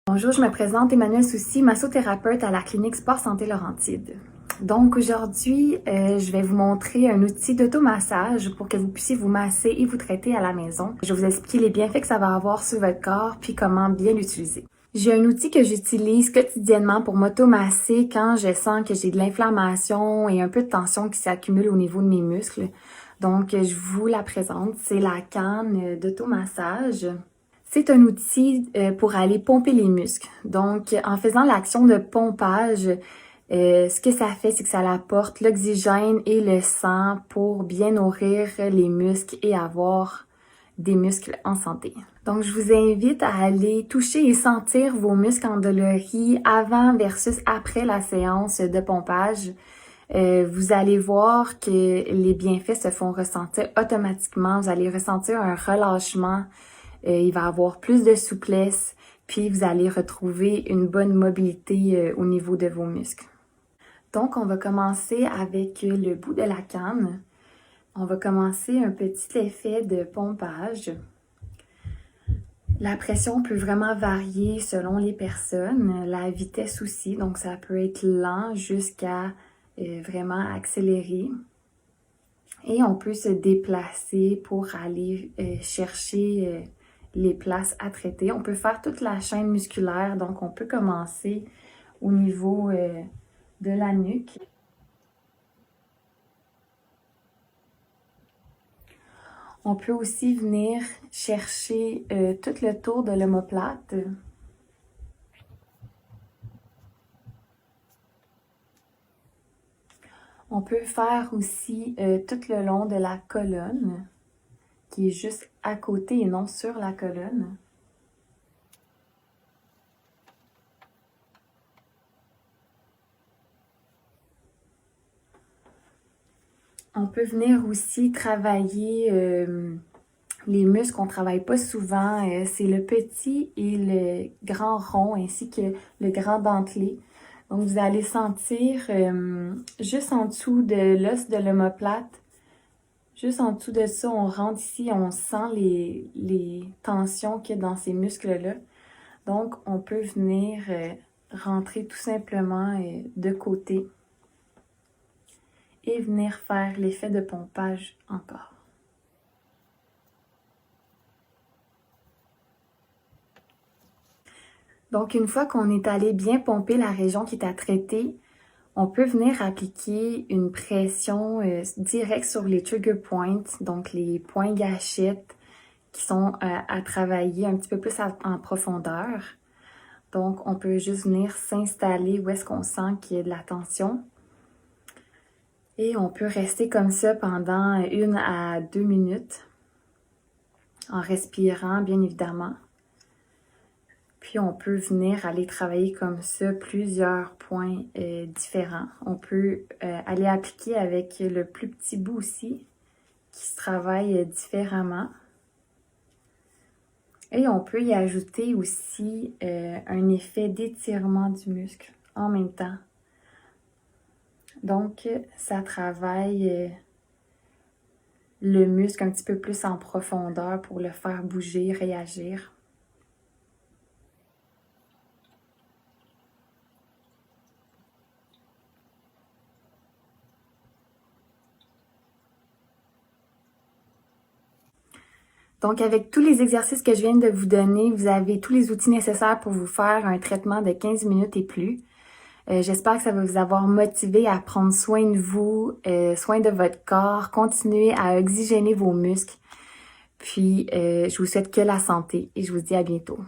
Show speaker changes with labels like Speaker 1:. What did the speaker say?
Speaker 1: Bonjour, je me présente Emmanuelle Soucy, massothérapeute à la clinique Sport Santé Laurentide. Donc aujourd'hui, je vais vous montrer un outil d'automassage pour que vous puissiez vous masser et vous traiter à la maison. Je vais vous expliquer les bienfaits que ça va avoir sur votre corps puis comment bien l'utiliser. J'ai un outil que j'utilise quotidiennement pour m'automasser quand je sens que j'ai de l'inflammation et un peu de tension qui s'accumule au niveau de mes muscles. Donc je vous la présente, c'est la canne d'automassage. C'est un outil pour aller pomper les muscles. Donc, en faisant l'action de pompage, ce que ça fait, c'est que ça apporte l'oxygène et le sang pour bien nourrir les muscles et avoir des muscles en santé. Donc, je vous invite à aller toucher et sentir vos muscles endoloris avant versus après la séance de pompage. Vous allez voir que les bienfaits se font ressentir automatiquement. Vous allez ressentir un relâchement. Il va avoir plus de souplesse, puis vous allez retrouver une bonne mobilité au niveau de vos muscles. Donc, on va commencer avec le bout de la canne. On va commencer un petit effet de pompage. La pression peut vraiment varier selon les personnes, la vitesse aussi, donc ça peut être lent jusqu'à vraiment accélérer. Et on peut se déplacer pour aller chercher les places à traiter. On peut faire toute la chaîne musculaire, donc on peut commencer au niveau de la nuque. On peut aussi venir chercher tout le tour de l'omoplate. On peut faire aussi tout le long de la colonne, qui est juste à côté et non sur la colonne. On peut venir aussi travailler les muscles qu'on ne travaille pas souvent. C'est le petit et le grand rond ainsi que le grand dentelé. Donc, vous allez sentir juste en dessous de l'os de l'omoplate. Juste en dessous de ça, on rentre ici, on sent les tensions qu'il y a dans ces muscles-là. Donc, on peut venir rentrer tout simplement de côté et venir faire l'effet de pompage encore. Donc, une fois qu'on est allé bien pomper la région qui est à traiter, on peut venir appliquer une pression directe sur les trigger points, donc les points gâchettes qui sont à travailler un petit peu plus en profondeur. Donc, on peut juste venir s'installer où est-ce qu'on sent qu'il y a de la tension. Et on peut rester comme ça pendant 1 à 2 minutes en respirant, bien évidemment. Puis, on peut venir aller travailler comme ça plusieurs points différents. On peut aller appliquer avec le plus petit bout aussi, qui se travaille différemment. Et on peut y ajouter aussi un effet d'étirement du muscle en même temps. Donc, ça travaille le muscle un petit peu plus en profondeur pour le faire bouger, réagir. Donc, avec tous les exercices que je viens de vous donner, vous avez tous les outils nécessaires pour vous faire un traitement de 15 minutes et plus. J'espère que ça va vous avoir motivé à prendre soin de vous, soin de votre corps, continuer à oxygéner vos muscles. Puis, je vous souhaite que la santé et je vous dis à bientôt.